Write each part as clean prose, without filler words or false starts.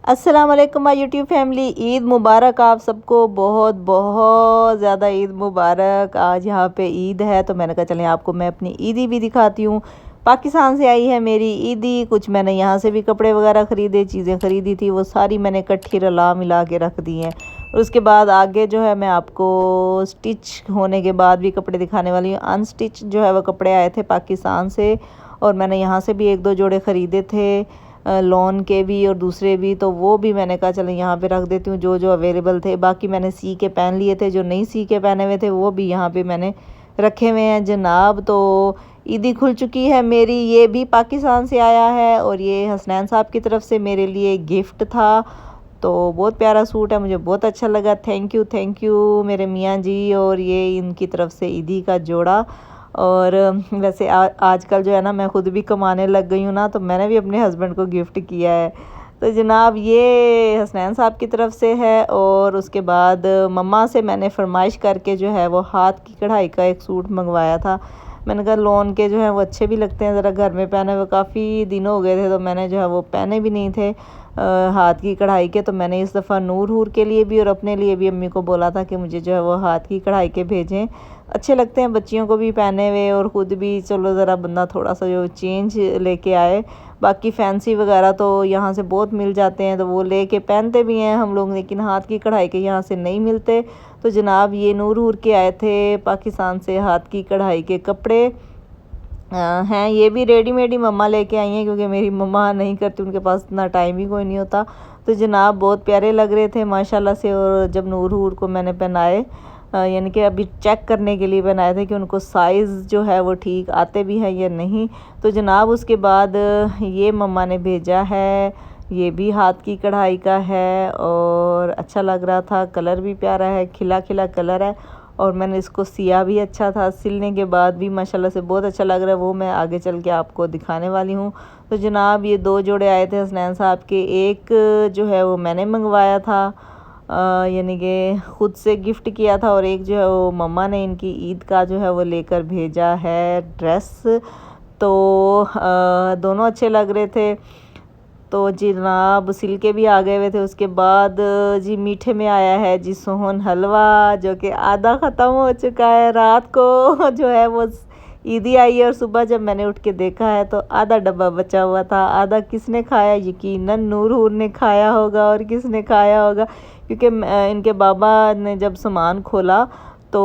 अस्सलाम वालेकुम my YouTube family. Eid मुबारक आप सबको, बहुत बहुत ज़्यादा ईद मुबारक। आज यहाँ पे ईद है तो मैंने कहा चलें आपको मैं अपनी ईदी भी दिखाती हूँ। पाकिस्तान से आई है मेरी ईदी। कुछ मैंने यहाँ से भी कपड़े वगैरह ख़रीदे, चीज़ें ख़रीदी थी, वो सारी मैंने इकट्ठी रला मिला के रख दी हैं। और उसके बाद आगे जो है मैं आपको स्टिच होने के बाद भी कपड़े दिखाने वाली हूँ। अनस्टिच जो है वो कपड़े आए थे पाकिस्तान से, और मैंने यहाँ से भी एक दो जोड़े ख़रीदे थे, लॉन के भी और दूसरे भी, तो वो भी मैंने कहा चलो यहाँ पे रख देती हूँ जो जो अवेलेबल थे। बाकी मैंने सी के पहन लिए थे, जो नहीं सी के पहने हुए थे वो भी यहाँ पे मैंने रखे हुए हैं जनाब। तो ईदी खुल चुकी है मेरी। ये भी पाकिस्तान से आया है और ये हसनैन साहब की तरफ से मेरे लिए गिफ्ट था। तो बहुत प्यारा सूट है, मुझे बहुत अच्छा लगा। थैंक यू मेरे मियाँ जी। और ये इनकी तरफ से ईदी का जोड़ा। और वैसे आजकल जो है ना मैं ख़ुद भी कमाने लग गई हूँ ना, तो मैंने भी अपने हस्बैंड को गिफ्ट किया है। तो जनाब ये हसनैन साहब की तरफ से है। और उसके बाद मम्मा से मैंने फरमाइश करके जो है वो हाथ की कढ़ाई का एक सूट मंगवाया था। मैंने कहा लॉन के जो है वो अच्छे भी लगते हैं, ज़रा घर में पहने हुए काफ़ी दिन हो गए थे, तो मैंने जो है वो पहने भी नहीं थे हाथ की कढ़ाई के। तो मैंने इस दफ़ा नूर के लिए भी और अपने लिए भी अम्मी को बोला था कि मुझे जो है वो हाथ की कढ़ाई के भेजें। अच्छे लगते हैं बच्चियों को भी पहने हुए, और ख़ुद भी चलो ज़रा बंदा थोड़ा सा जो चेंज लेके आए। बाकी फैंसी वगैरह तो यहाँ से बहुत मिल जाते हैं, तो वो लेके पहनते भी हैं हम लोग, लेकिन हाथ की कढ़ाई के यहाँ से नहीं मिलते। तो जनाब ये नूर के आए थे पाकिस्तान से हाथ की कढ़ाई के कपड़े हैं। ये भी रेडीमेड ही मम्मा लेके आई हैं, क्योंकि मेरी मम्मा नहीं करती, उनके पास इतना टाइम ही कोई नहीं होता। तो जनाब बहुत प्यारे लग रहे थे माशाल्लाह से। और जब नूर को मैंने पहनाए, यानी कि अभी चेक करने के लिए बनाए थे कि उनको साइज़ जो है वो ठीक आते भी हैं या नहीं। तो जनाब उसके बाद ये मम्मा ने भेजा है, ये भी हाथ की कढ़ाई का है और अच्छा लग रहा था। कलर भी प्यारा है, खिला खिला कलर है, और मैंने इसको सिया भी अच्छा था। सिलने के बाद भी माशाल्लाह से बहुत अच्छा लग रहा है, वो मैं आगे चल के आपको दिखाने वाली हूँ। तो जनाब ये दो जोड़े आए थे हसनैन साहब के। एक जो है वो मैंने मंगवाया था, यानी कि ख़ुद से गिफ्ट किया था, और एक जो है वो मम्मा ने इनकी ईद का जो है वो लेकर भेजा है ड्रेस। तो दोनों अच्छे लग रहे थे। तो जनाब सिल के भी आ गए हुए थे। उसके बाद जी मीठे में आया है जी सोहन हलवा, जो कि आधा ख़त्म हो चुका है। रात को जो है वो ईदी आई है, और सुबह जब मैंने उठ के देखा है तो आधा डब्बा बचा हुआ था। आधा किसने खाया? यकीनन नूर ने खाया होगा। और किसने खाया होगा? क्योंकि इनके बाबा ने जब सामान खोला तो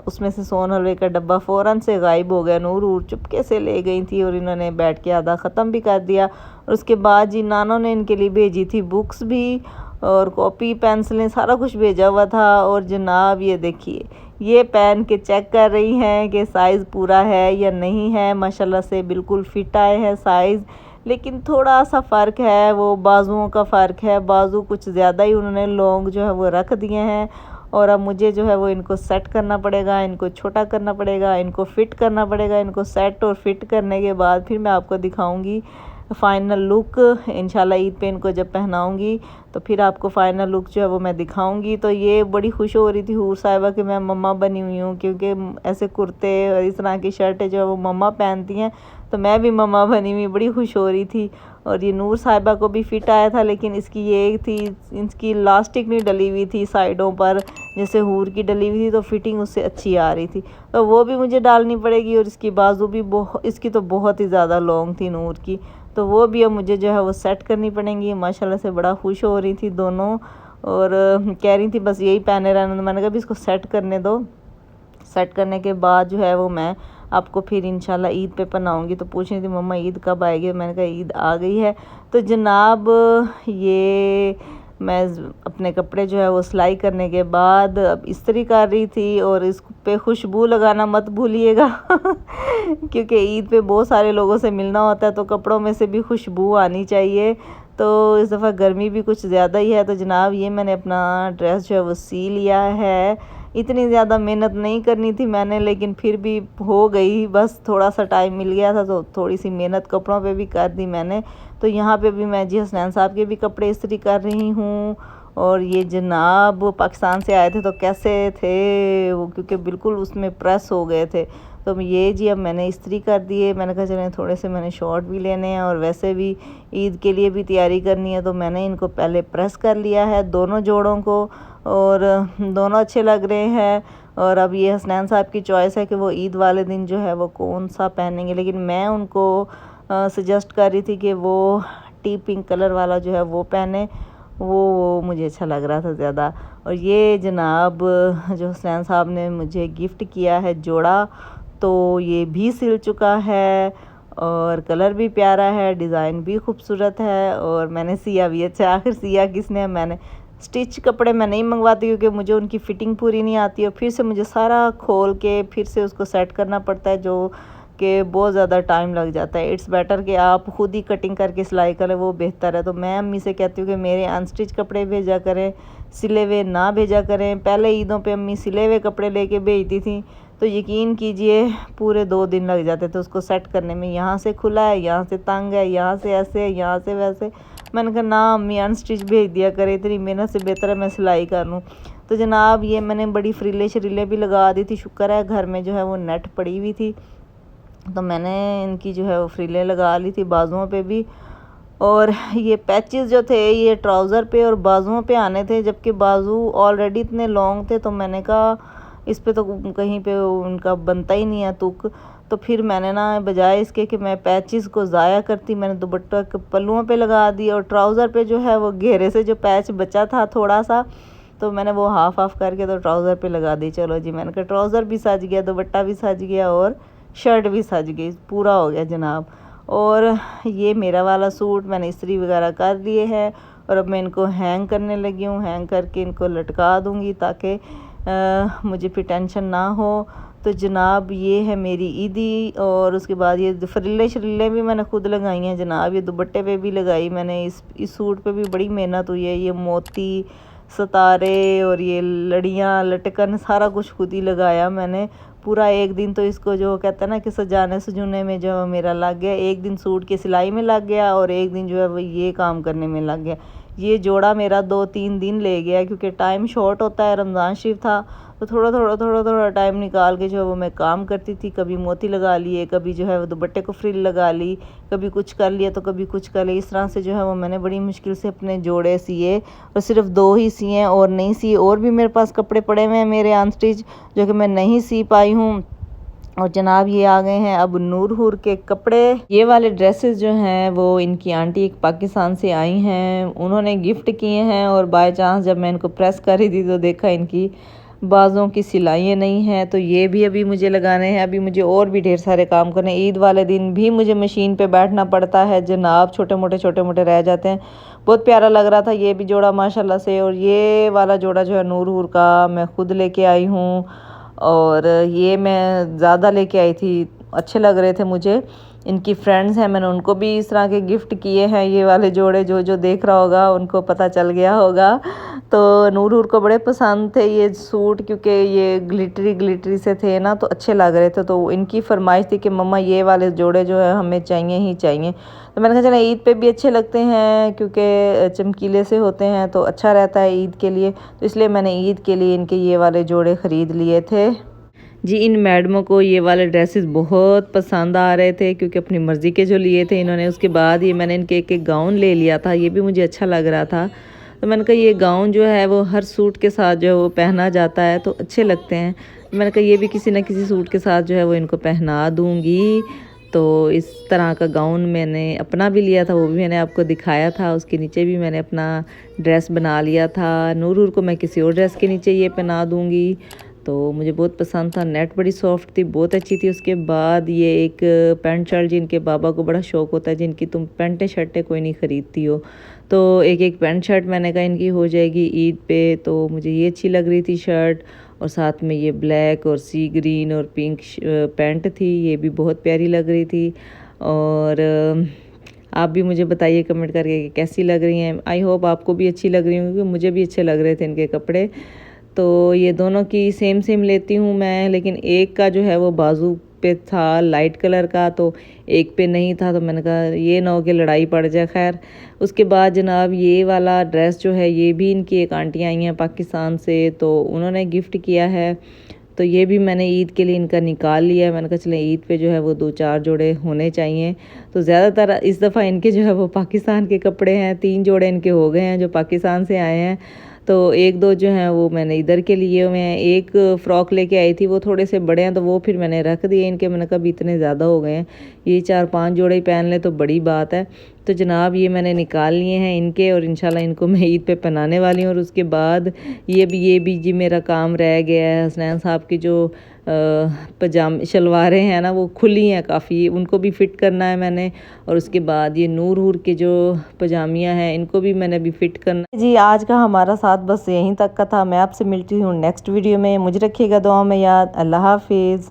उसमें से सोन हलवे का डब्बा फ़ौरन से गायब हो गया। नूर चुपके से ले गई थी, और इन्होंने बैठ के आधा ख़त्म भी कर दिया। और उसके बाद जी नानों ने इनके लिए भेजी थी बुक्स भी, और कॉपी पेंसिलें सारा कुछ भेजा हुआ था। और जनाब ये देखिए, ये पहन के चेक कर रही हैं कि साइज़ पूरा है या नहीं है। माशाल्लाह से बिल्कुल फिट आए हैं साइज़, लेकिन थोड़ा सा फ़र्क है, वो बाजुओं का फ़र्क है। बाजू कुछ ज़्यादा ही उन्होंने लॉन्ग जो है वो रख दिए हैं, और अब मुझे जो है वो इनको सेट करना पड़ेगा, इनको छोटा करना पड़ेगा, इनको फ़िट करना पड़ेगा। इनको सेट और फिट करने के बाद फिर मैं आपको दिखाऊंगी फ़ाइनल लुक। इंशाल्लाह ईद पे इनको जब पहनाऊंगी तो फिर आपको फ़ाइनल लुक जो है वो मैं दिखाऊंगी। तो ये बड़ी खुश हो रही थी हूर साहिबा कि मैं मम्मा बनी हुई हूँ, क्योंकि ऐसे कुर्ते और इस तरह की शर्टें जो है वो मम्मा पहनती हैं, तो मैं भी मम्मा बनी हुई, बड़ी खुश हो रही थी। और ये नूर साहिबा को भी फिट आया था, लेकिन इसकी ये थी, इसकी लास्टिक नहीं डली हुई थी साइडों पर, जैसे हूर की डली हुई थी, तो फिटिंग उससे अच्छी आ रही थी। तो वो भी मुझे डालनी पड़ेगी। और इसकी बाजू भी इसकी तो बहुत ही ज़्यादा लॉन्ग थी नूर की, तो वो भी अब मुझे जो है वो सेट करनी पड़ेंगी। माशाल्लाह से बड़ा खुश हो रही थी दोनों, और कह रही थी बस यही पहने रहने दो। मैंने कहा भी इसको सेट करने दो, सेट करने के बाद जो है वो मैं आपको फिर इंशाल्लाह ईद पे पहनाऊंगी। तो पूछ रही थी मम्मा ईद कब आएगी? मैंने कहा ईद आ गई है। तो जनाब ये मैं अपने कपड़े जो है वो सिलाई करने के बाद अब इस्त्री कर रही थी, और इस पे खुशबू लगाना मत भूलिएगा क्योंकि ईद पे बहुत सारे लोगों से मिलना होता है, तो कपड़ों में से भी खुशबू आनी चाहिए। तो इस दफ़ा गर्मी भी कुछ ज़्यादा ही है। तो जनाब ये मैंने अपना ड्रेस जो है वो सी लिया है। इतनी ज़्यादा मेहनत नहीं करनी थी मैंने, लेकिन फिर भी हो गई, बस थोड़ा सा टाइम मिल गया था, तो थोड़ी सी मेहनत कपड़ों पे भी कर दी मैंने। तो यहाँ पे भी मैं जी हसनैन साहब के भी कपड़े इस्त्री कर रही हूँ। और ये जनाब पाकिस्तान से आए थे तो कैसे थे वो, क्योंकि बिल्कुल उसमें प्रेस हो गए थे। तो ये जी अब मैंने इस्त्री कर दिए। मैंने कहा चलें थोड़े से मैंने शॉर्ट भी लेने हैं और वैसे भी ईद के लिए भी तैयारी करनी है, तो मैंने इनको पहले प्रेस कर लिया है दोनों जोड़ों को, और दोनों अच्छे लग रहे हैं। और अब ये हसनैन साहब की चॉइस है कि वो ईद वाले दिन जो है वो कौन सा पहनेंगे, लेकिन मैं उनको सजेस्ट कर रही थी कि वो टी पिंक कलर वाला जो है वो पहने, वो मुझे अच्छा लग रहा था ज़्यादा। और ये जनाब जो हसनैन साहब ने मुझे गिफ्ट किया है जोड़ा, तो ये भी सिल चुका है और कलर भी प्यारा है, डिज़ाइन भी खूबसूरत है, और मैंने सिया भी। अच्छा आखिर सिया किसने? मैंने। स्टिच कपड़े मैं नहीं मंगवाती क्योंकि मुझे उनकी फ़िटिंग पूरी नहीं आती है, फिर से मुझे सारा खोल के फिर से उसको सेट करना पड़ता है, जो कि बहुत ज़्यादा टाइम लग जाता है। इट्स बेटर कि आप खुद ही कटिंग करके सिलाई करें, वो बेहतर है। तो मैं अम्मी से कहती हूँ कि मेरे अनस्टिच कपड़े भेजा करें, सिले हुए ना भेजा करें। पहले ईदों पे अम्मी सिले हुए कपड़े लेके भेजती थी, तो यकीन कीजिए पूरे 2 दिन लग जाते थे उसको सेट करने में। यहाँ से खुला है, यहाँ से तंग है, यहाँ से ऐसे है, यहाँ से वैसे। मैंने कहा ना अम्मी अनस्टिच भेज दिया करे, इतनी मेहनत से बेहतर है मैं सिलाई कर लूँ। तो जनाब ये मैंने बड़ी फ्रीले शरीले भी लगा दी थी, शुक्र है घर में जो है वो नेट पड़ी हुई थी, तो मैंने इनकी जो है वो फ्रीले लगा ली थी बाजुओं पे भी। और ये पैचेस जो थे ये ट्राउज़र पे और बाजुओं पे आने थे, जबकि बाजू ऑलरेडी इतने लॉन्ग थे, तो मैंने कहा इस पे तो कहीं पे उनका बनता ही नहीं है तुक। तो फिर मैंने ना बजाय इसके कि मैं पैचेस को ज़ाया करती, मैंने दुपट्टा के पल्लुओं पे लगा दी, और ट्राउज़र पे जो है वो घेरे से जो पैच बचा था थोड़ा सा, तो मैंने वो हाफ हाफ करके तो ट्राउज़र पे लगा दी। चलो जी, मैंने कहा ट्राउज़र भी सज गया, दुपट्टा भी सज गया और शर्ट भी सज गई, पूरा हो गया जनाब। और ये मेरा वाला सूट मैंने इस्त्री वगैरह कर लिए है, और अब मैं इनको हैंग करने लगी हूँ। हैंग करके इनको लटका दूँगी ताकि मुझे फिर टेंशन ना हो। तो जनाब ये है मेरी ईदी। और उसके बाद ये फ्रिल्ले शरीले भी मैंने खुद लगाई हैं जनाब, ये दुपट्टे पे भी लगाई मैंने। इस सूट पे भी बड़ी मेहनत हुई है, ये मोती सितारे और ये लड़ियाँ लटकन सारा कुछ खुद ही लगाया मैंने। पूरा एक दिन तो इसको जो कहते हैं ना कि सजाने सजूने में जो मेरा लग गया, एक दिन सूट की सिलाई में लग गया और एक दिन जो है वो ये काम करने में लग गया। ये जोड़ा मेरा 2-3 दिन ले गया क्योंकि टाइम शॉर्ट होता है, रमज़ान शरीफ था, तो थोड़ा टाइम निकाल के जो है वो मैं काम करती थी। कभी मोती लगा लिए, कभी जो है वो दुपट्टे को फ्रिल लगा ली, कभी कुछ कर लिया तो कभी कुछ कर लिया। इस तरह से जो है वो मैंने बड़ी मुश्किल से अपने जोड़े सिए, और सिर्फ 2 ही सिए और नहीं सिए। और भी मेरे पास कपड़े पड़े हुए हैं मेरे अनस्टिच जो कि मैं नहीं सी पाई हूँ। और जनाब ये आ गए हैं अब नूर हुर के कपड़े। ये वाले ड्रेसेस जो हैं वो इनकी आंटी एक पाकिस्तान से आई हैं, उन्होंने गिफ्ट किए हैं, और बाय चांस जब मैं इनको प्रेस कर रही थी तो देखा इनकी बाजों की सिलाइयाँ नहीं हैं, तो ये भी अभी मुझे लगाने हैं। अभी मुझे और भी ढेर सारे काम करने। ईद वाले दिन भी मुझे मशीन पे बैठना पड़ता है जनाब, छोटे मोटे रह जाते हैं। बहुत प्यारा लग रहा था ये भी जोड़ा माशाल्लाह से। और ये वाला जोड़ा जो है नूर हुर का मैं खुद लेके आई हूँ, और ये मैं ज़्यादा लेके आई थी, अच्छे लग रहे थे मुझे। इनकी फ्रेंड्स हैं, मैंने उनको भी इस तरह के गिफ्ट किए हैं ये वाले जोड़े। जो देख रहा होगा उनको पता चल गया होगा। तो नूर को बड़े पसंद थे ये सूट, क्योंकि ये ग्लिटरी से थे ना, तो अच्छे लग रहे थे। तो इनकी फरमाइश थी कि मम्मा ये वाले जोड़े जो है हमें चाहिए ही चाहिए। तो मैंने कहा चला ईद पे भी अच्छे लगते हैं क्योंकि चमकीले से होते हैं, तो अच्छा रहता है ईद के लिए। तो इसलिए मैंने ईद के लिए इनके ये वाले जोड़े ख़रीद लिए थे जी। इन मैडमों को ये वाले ड्रेसेस बहुत पसंद आ रहे थे क्योंकि अपनी मर्ज़ी के जो लिए थे इन्होंने। उसके बाद ये मैंने इनके एक गाउन ले लिया था, ये भी मुझे अच्छा लग रहा था। तो मैंने कहा ये गाउन जो है वो हर सूट के साथ जो है वो पहना जाता है, तो अच्छे लगते हैं। मैंने कहा ये भी किसी न किसी सूट के साथ जो है वो इनको पहना दूँगी। तो इस तरह का गाउन मैंने अपना भी लिया था, वो भी मैंने आपको दिखाया था। उसके नीचे भी मैंने अपना ड्रेस बना लिया था। नूर को मैं किसी और ड्रेस के नीचे ये पहना दूँगी, तो मुझे बहुत पसंद था। नेट बड़ी सॉफ्ट थी, बहुत अच्छी थी। उसके बाद ये एक पैंट शर्ट, जिनके बाबा को बड़ा शौक़ होता है, जिनकी तुम पैंटें शर्टें कोई नहीं ख़रीदती हो, तो एक पैंट शर्ट मैंने कहा इनकी हो जाएगी ईद पे। तो मुझे ये अच्छी लग रही थी शर्ट, और साथ में ये ब्लैक और सी ग्रीन और पिंक पैंट थी, ये भी बहुत प्यारी लग रही थी। और आप भी मुझे बताइए कमेंट करके कि कैसी लग रही हैं। आई होप आपको भी अच्छी लग रही होंगी, मुझे भी अच्छे लग रहे थे इनके कपड़े। तो ये दोनों की सेम लेती हूँ मैं, लेकिन एक का जो है वो बाजू पे था लाइट कलर का, तो एक पे नहीं था, तो मैंने कहा ये ना हो के लड़ाई पड़ जाए। खैर उसके बाद जनाब ये वाला ड्रेस जो है ये भी इनकी एक आंटी आई हैं पाकिस्तान से, तो उन्होंने गिफ्ट किया है। तो ये भी मैंने ईद के लिए इनका निकाल लिया है। मैंने कहा चले ईद पे जो है वो 2-4 जोड़े होने चाहिए। तो ज़्यादातर इस दफ़ा इनके जो है वो पाकिस्तान के कपड़े हैं, 3 जोड़े इनके हो गए हैं जो पाकिस्तान से आए हैं। तो 1-2 जो हैं वो मैंने इधर के लिए हुए हैं। एक फ़्रॉक लेके आई थी, वो थोड़े से बड़े हैं तो वो फिर मैंने रख दिए इनके। मैंने कहा इतने ज़्यादा हो गए हैं, ये 4-5 जोड़े ही पहन लें तो बड़ी बात है। तो जनाब ये मैंने निकाल लिए हैं इनके, और इंशाल्लाह इनको मैं ईद पे पहनाने वाली हूँ। और उसके बाद ये भी जी मेरा काम रह गया है। हसनैन साहब की जो शलवारें हैं ना वो खुली हैं काफ़ी, उनको भी फ़िट करना है मैंने। और उसके बाद ये नूर के जो पजामियाँ हैं इनको भी मैंने अभी फ़िट करना है। जी आज का हमारा साथ बस यहीं तक का था। मैं आपसे मिलती हूँ नेक्स्ट वीडियो में। मुझे रखिएगा दुआ में याद। अल्लाह हाफिज़।